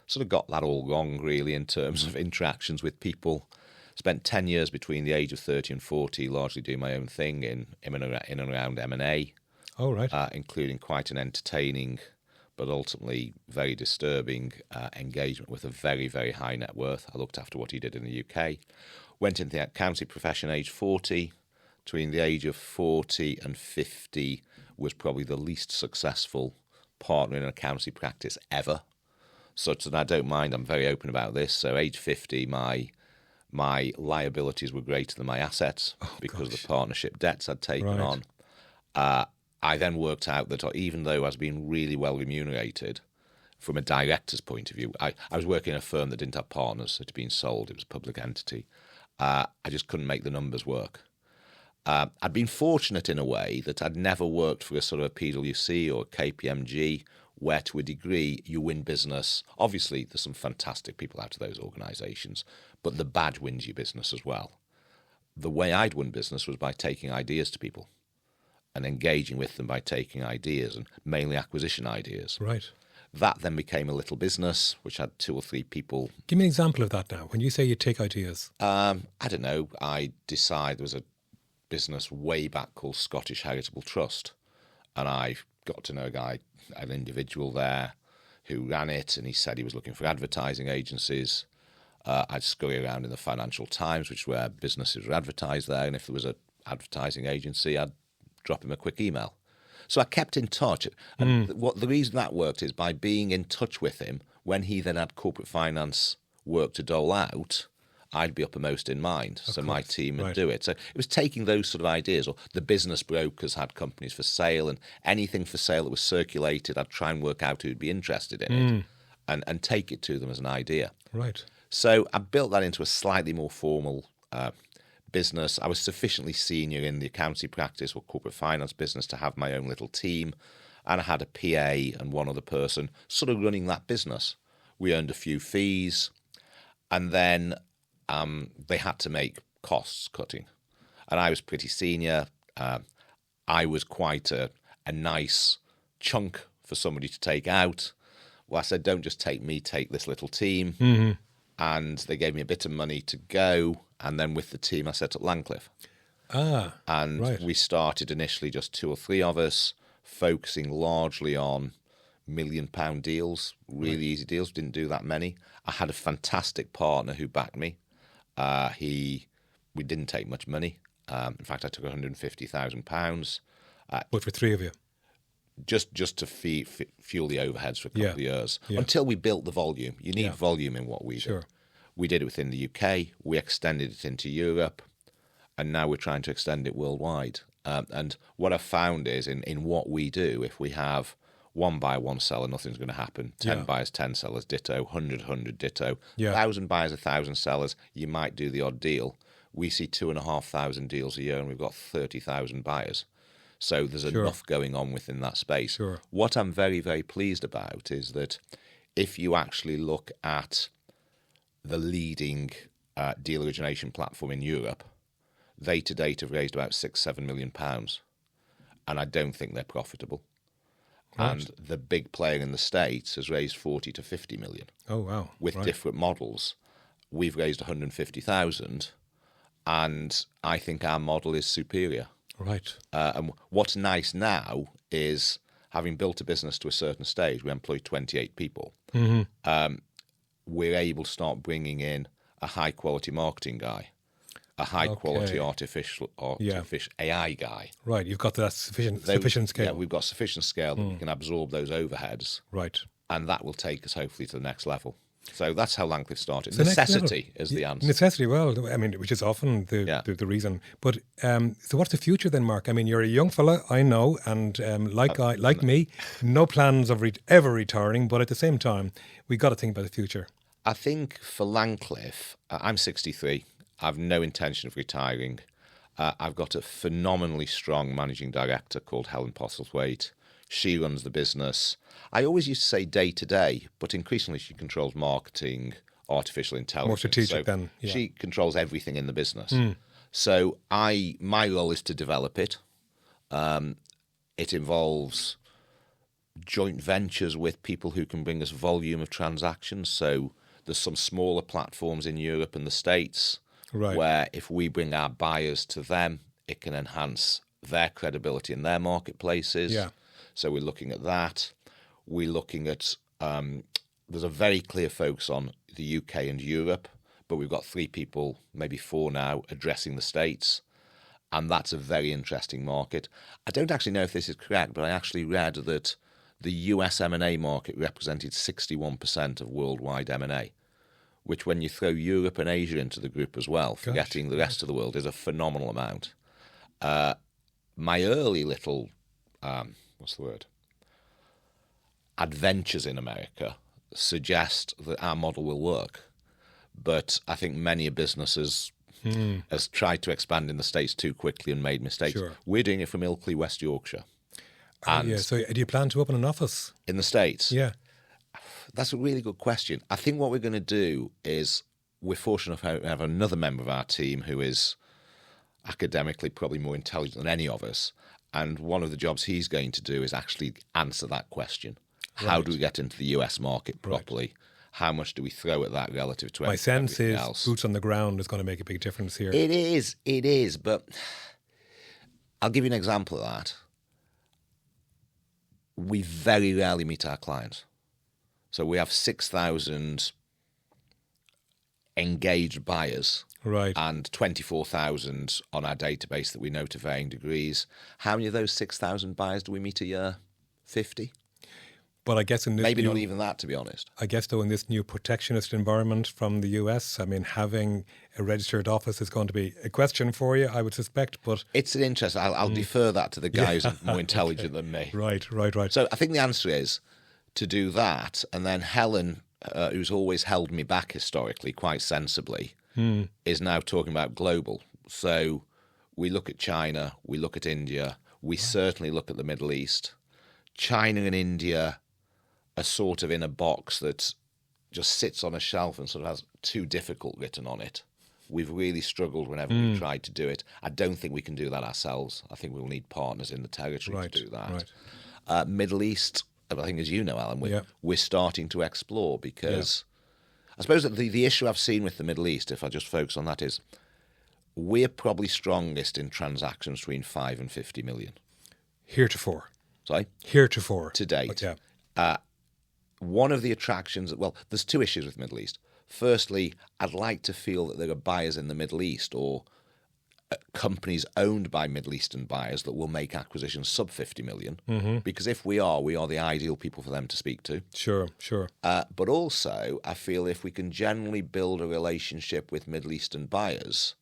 sort of got that all wrong, really, in terms of interactions with people. Spent 10 years between the age of 30 and 40 largely doing my own thing in and around M&A. Oh, right. Including quite an entertaining but ultimately very disturbing engagement with a very, very high net worth. I looked after what he did in the UK. Went into the accounting profession age 40. Between the age of 40 and 50 was probably the least successful partner in an accountancy practice ever. Such that I don't mind, I'm very open about this. So age 50, my liabilities were greater than my assets because of the partnership debts I'd taken on. I then worked out that even though I was being really well remunerated from a director's point of view, I was working in a firm that didn't have partners. It had been sold. It was a public entity. I just couldn't make the numbers work. I'd been fortunate in a way that I'd never worked for a sort of a PwC or KPMG where to a degree you win business. Obviously, there's some fantastic people out of those organisations, but the badge wins you business as well. The way I'd won business was by taking ideas to people and engaging with them by taking ideas, and mainly acquisition ideas. Right. That then became a little business, which had 2 or 3 people. Give me an example of that now. When you say you take ideas. I don't know. I decided there was a business way back called Scottish Heritable Trust, and I got to know a guy, an individual there, who ran it, and he said he was looking for advertising agencies. I'd scurry around in the Financial Times, which is where businesses were advertised there, and if there was an advertising agency, I'd drop him a quick email. So I kept in touch. And the reason that worked is by being in touch with him when he then had corporate finance work to dole out, I'd be uppermost in mind. So my team would do it. So it was taking those sort of ideas, or the business brokers had companies for sale, and anything for sale that was circulated, I'd try and work out who'd be interested in it and take it to them as an idea. Right. So I built that into a slightly more formal business. I was sufficiently senior in the accountancy practice or corporate finance business to have my own little team, and I had a PA and one other person sort of running that business. We earned a few fees, and then they had to make costs cutting, and I was pretty senior. I was quite a nice chunk for somebody to take out. Well, I said, don't just take me, take this little team. And they gave me a bit of money to go. And then with the team, I set up Langcliffe. We started initially just 2 or 3 of us, focusing largely on £1 million deals, really easy deals. Didn't do that many. I had a fantastic partner who backed me. We didn't take much money. In fact, I took £150,000 But for three of you. just to fuel the overheads for a couple of years until we built the volume. You need volume in what we do. We did it within the UK. We extended it into Europe, and now we're trying to extend it worldwide. And what I've found is in what we do, if we have one buyer, one seller, nothing's going to happen. 10 buyers, 10 sellers, ditto. 100, ditto. 1,000 buyers, 1,000 sellers, you might do the odd deal. We see 2,500 deals a year, and we've got 30,000 buyers. So there's enough going on within that space. What I'm very, very pleased about is that if you actually look at the leading deal origination platform in Europe, they to date have raised about £6-7 million, and I don't think they're profitable. Right. And the big player in the States has raised 40 to 50 million. Oh, wow. With different models. We've raised 150,000, and I think our model is superior. Right. And what's nice now is, having built a business to a certain stage, we employ 28 people. We're able to start bringing in a high-quality marketing guy, a high-quality artificial AI guy. Right, you've got that sufficient scale. Yeah, we've got sufficient scale that we can absorb those overheads. Right. And that will take us, hopefully, to the next level. So that's how Langcliffe started. So necessity is the answer. Necessity, well, I mean, which is often the reason. But so what's the future then, Mark? I mean, you're a young fella, I know, and like me, no plans of ever retiring, but at the same time, we got to think about the future. I think for Langcliffe, I'm 63. I've no intention of retiring. I've got a phenomenally strong managing director called Helen Postlethwaite. She runs the business. I always used to say day to day, but increasingly she controls marketing, artificial intelligence. More strategic then. Yeah. She controls everything in the business. So my role is to develop it. It involves joint ventures with people who can bring us volume of transactions. So there's some smaller platforms in Europe and the States where if we bring our buyers to them, it can enhance their credibility in their marketplaces. Yeah. So we're looking at that. We're looking at, there's a very clear focus on the UK and Europe, but we've got 3 people, maybe 4 now, addressing the States. And that's a very interesting market. I don't actually know if this is correct, but I actually read that the US M&A market represented 61% of worldwide M&A, which when you throw Europe and Asia into the group as well, forgetting the rest of the world, is a phenomenal amount. My early little... adventures in America suggest that our model will work. But I think many businesses has tried to expand in the States too quickly and made mistakes. We're doing it from Eardley, West Yorkshire. So do you plan to open an office? In the States? Yeah. That's a really good question. I think what we're going to do is, we're fortunate enough to have another member of our team who is academically probably more intelligent than any of us. And one of the jobs he's going to do is actually answer that question. Right. How do we get into the US market properly? Right. How much do we throw at that relative to everything else? My sense is boots on the ground is going to make a big difference here. It is. But I'll give you an example of that. We very rarely meet our clients. So we have 6,000 engaged buyers. Right. And 24,000 on our database that we know to varying degrees. How many of those 6,000 buyers do we meet a year? 50? But I guess in this maybe not even that, to be honest. I guess, though, in this new protectionist environment from the US, I mean, having a registered office is going to be a question for you, I would suspect. But it's an interest. I'll defer that to the guys who are more intelligent than me. Right. So I think the answer is to do that, and then Helen, who's always held me back historically, quite sensibly, is now talking about global. So we look at China, we look at India, we certainly look at the Middle East. China and India are sort of in a box that just sits on a shelf and sort of has too difficult written on it. We've really struggled whenever we've tried to do it. I don't think we can do that ourselves. I think we'll need partners in the territory to do that. Right. Middle East, I think, as you know, Alan, we're starting to explore because I suppose that the issue I've seen with the Middle East, if I just focus on that, is we're probably strongest in transactions between 5 and 50 million. Heretofore. Sorry? Heretofore. To date. One of the attractions, well, there's 2 issues with the Middle East. Firstly, I'd like to feel that there are buyers in the Middle East or companies owned by Middle Eastern buyers that will make acquisitions sub 50 million. Because if we are the ideal people for them to speak to. Sure. But also, I feel if we can generally build a relationship with Middle Eastern buyers,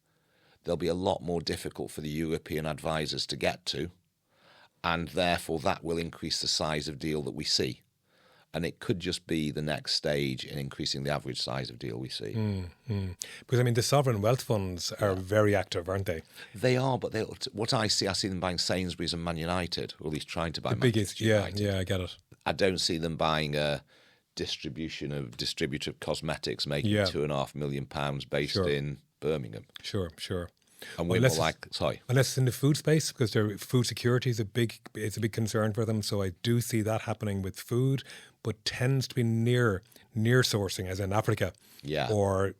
they'll be a lot more difficult for the European advisors to get to. And therefore, that will increase the size of deal that we see. And it could just be the next stage in increasing the average size of deal we see. Because, I mean, the sovereign wealth funds are very active, aren't they? They are, but what I see them buying Sainsbury's and Man United, or at least trying to buy the biggest, United. Yeah, I get it. I don't see them buying a distributor of cosmetics making £2.5 million based in Birmingham. Sure. And we're more like, unless it's in the food space, because their food security is a big concern for them. So I do see that happening with food, but tends to be near sourcing, as in Africa, or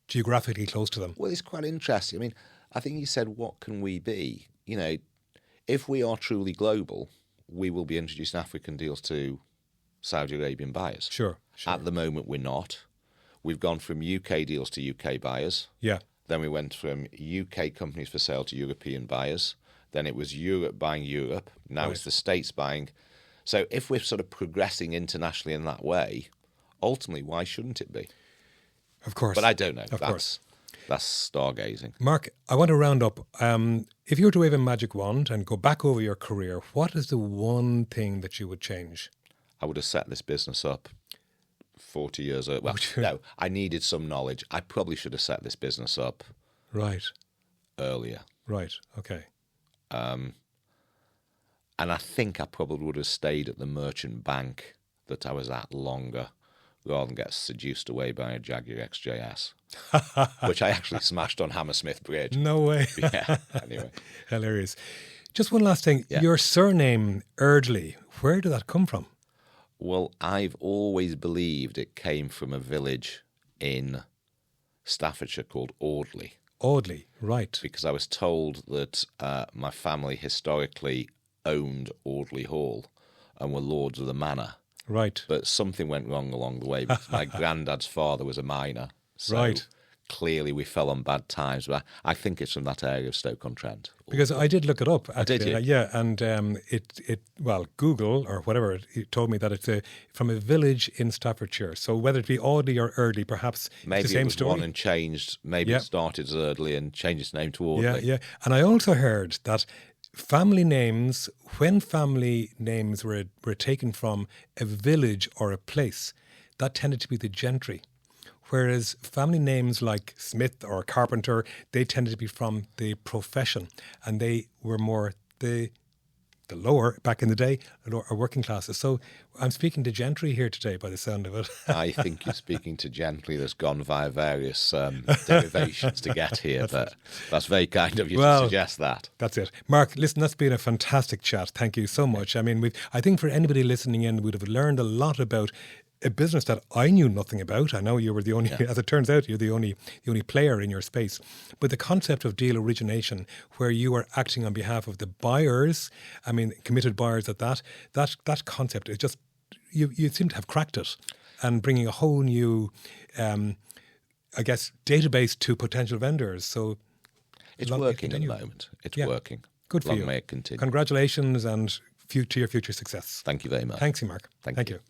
geographically close to them. Well, it's quite interesting. I mean, I think you said, what can we be? You know, if we are truly global, we will be introducing African deals to Saudi Arabian buyers. Sure. At the moment, we're not. We've gone from UK deals to UK buyers. Yeah. Then we went from UK companies for sale to European buyers. Then it was Europe buying Europe. Now it's the States buying. So if we're sort of progressing internationally in that way, ultimately, why shouldn't it be? Of course. But I don't know. Of course. That's stargazing. Mark, I want to round up. If you were to wave a magic wand and go back over your career, what is the one thing that you would change? I would have set this business up 40 years ago. Well, no, I needed some knowledge. I probably should have set this business up earlier. Right, okay. And I think I probably would have stayed at the merchant bank that I was at longer rather than get seduced away by a Jaguar XJS, which I actually smashed on Hammersmith Bridge. No way. Yeah, anyway. Hilarious. Just one last thing. Yeah. Your surname, Eardley, where did that come from? Well, I've always believed it came from a village in Staffordshire called Eardley. Eardley, right. Because I was told that my family historically owned Eardley Hall and were lords of the manor. Right. But something went wrong along the way because my granddad's father was a miner. So clearly we fell on bad times. But I think it's from that area of Stoke-on-Trent. Because I did look it up. Did you? Yeah, and Google or whatever, it told me that it's from a village in Staffordshire. So whether it be Audley or Eardley, perhaps maybe it's the same it was story. One and changed. Maybe it started as Eardley and changed its name to Audley. Yeah. And I also heard that family names, when family names were taken from a village or a place, that tended to be the gentry. Whereas family names like Smith or Carpenter, they tended to be from the profession, and they were more the lower, back in the day, or working classes. So I'm speaking to gentry here today by the sound of it. I think you're speaking to gentry that's gone via various derivations to get here, but that's very kind of you to suggest that. That's it. Mark, listen, that's been a fantastic chat. Thank you so much. I mean, I think for anybody listening in, we'd have learned a lot about a business that I knew nothing about. I know you were the only, as it turns out, you're the only player in your space. But the concept of deal origination, where you are acting on behalf of the buyers, I mean, committed buyers at that concept is just, you seem to have cracked it and bringing a whole new, database to potential vendors. So it's working at the moment. It's working. Good for you. Long may it continue. Congratulations and to your future success. Thank you very much. Thanks, Mark. Thank you.